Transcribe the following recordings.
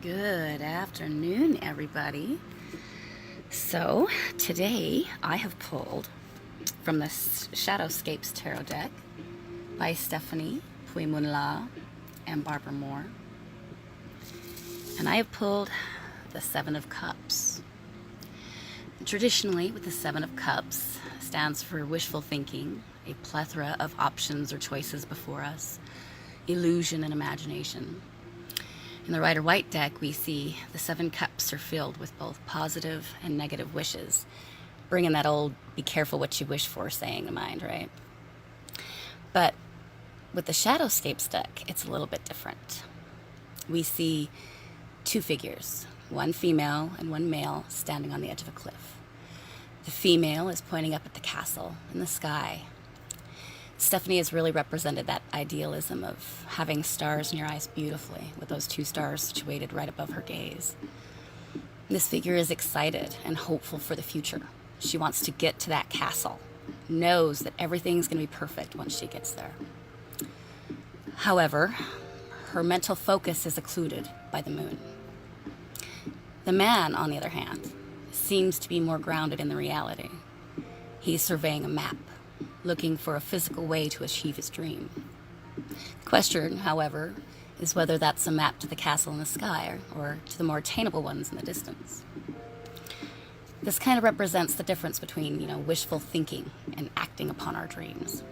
Good afternoon, everybody. So, today I have pulled from the Shadowscapes tarot deck by Stephanie Puimunla and Barbara Moore. And I have pulled the Seven of Cups. Traditionally, with the Seven of Cups, stands for wishful thinking, a plethora of options or choices before us, illusion and imagination. In the Rider-Waite deck, we see the Seven Cups are filled with both positive and negative wishes, bringing that old "be careful what you wish for" saying to mind, right? But with the Shadowscapes deck, it's a little bit different. We see two figures, one female and one male, standing on the edge of a cliff. The female is pointing up at the castle in the sky. Stephanie has really represented that idealism of having stars in your eyes beautifully, with those two stars situated right above her gaze. This figure is excited and hopeful for the future. She wants to get to that castle, knows that everything's going to be perfect once she gets there. However, her mental focus is occluded by the moon. The man, on the other hand, seems to be more grounded in the reality. He's surveying a map, looking for a physical way to achieve his dream. The question, however, is whether that's a map to the castle in the sky or to the more attainable ones in the distance. This kind of represents the difference between, wishful thinking and acting upon our dreams.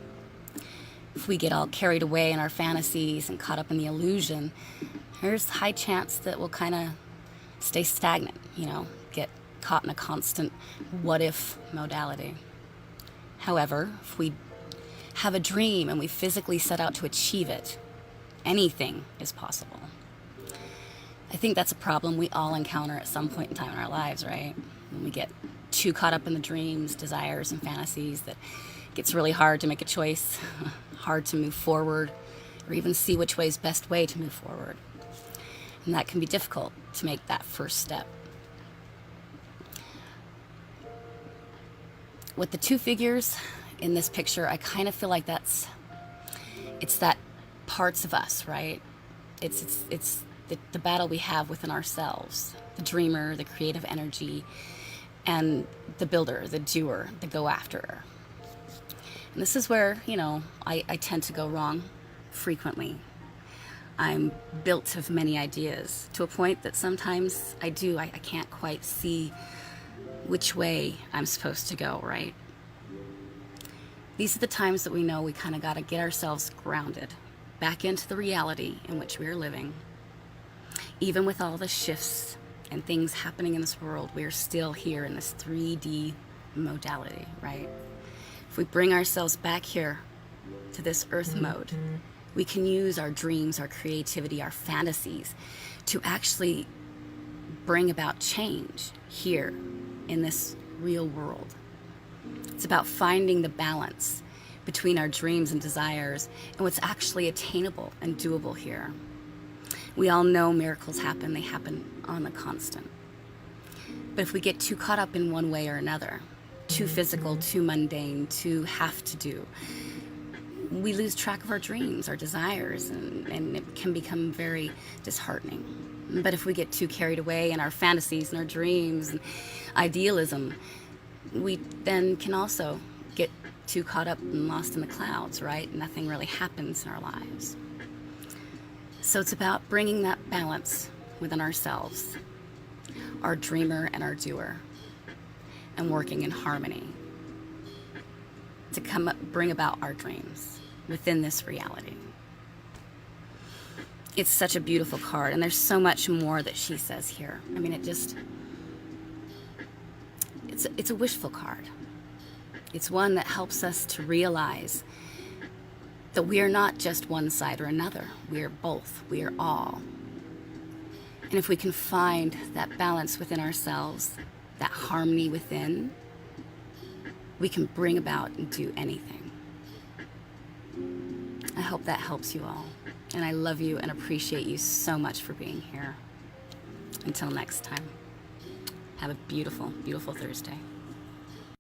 If we get all carried away in our fantasies and caught up in the illusion, there's a high chance that we'll kind of stay stagnant, get caught in a constant what-if modality. However, if we have a dream and we physically set out to achieve it, anything is possible. I think that's a problem we all encounter at some point in time in our lives, right? When we get too caught up in the dreams, desires, and fantasies that it gets really hard to make a choice, hard to move forward, or even see which way is best way to move forward. And that can be difficult to make that first step. With the two figures in this picture, I kind of feel like it's that parts of us, right? It's the battle we have within ourselves, the dreamer, the creative energy, and the builder, the doer, the go-after. And this is where, I tend to go wrong frequently. I'm built of many ideas to a point that sometimes I can't quite see which way I'm supposed to go, right? These are the times that we know we kind of got to get ourselves grounded back into the reality in which we are living. Even with all the shifts and things happening in this world, we are still here in this 3D modality, right? If we bring ourselves back here to this earth mode, we can use our dreams, our creativity, our fantasies to actually bring about change here in this real world. It's about finding the balance between our dreams and desires and what's actually attainable and doable here. We all know miracles happen. They happen on the constant. But if we get too caught up in one way or another, too physical, too mundane, too have to do, we lose track of our dreams, our desires, and it can become very disheartening. But if we get too carried away in our fantasies and our dreams and idealism, we then can also get too caught up and lost in the clouds, right? Nothing really happens in our lives. So it's about bringing that balance within ourselves, our dreamer and our doer, and working in harmony to bring about our dreams within this reality. It's such a beautiful card, and there's so much more that she says here. I mean, it's a wishful card. It's one that helps us to realize that we are not just one side or another. We are both. We are all. And if we can find that balance within ourselves, that harmony within, we can bring about and do anything. I hope that helps you all. And I love you and appreciate you so much for being here. Until next time, have a beautiful, beautiful Thursday.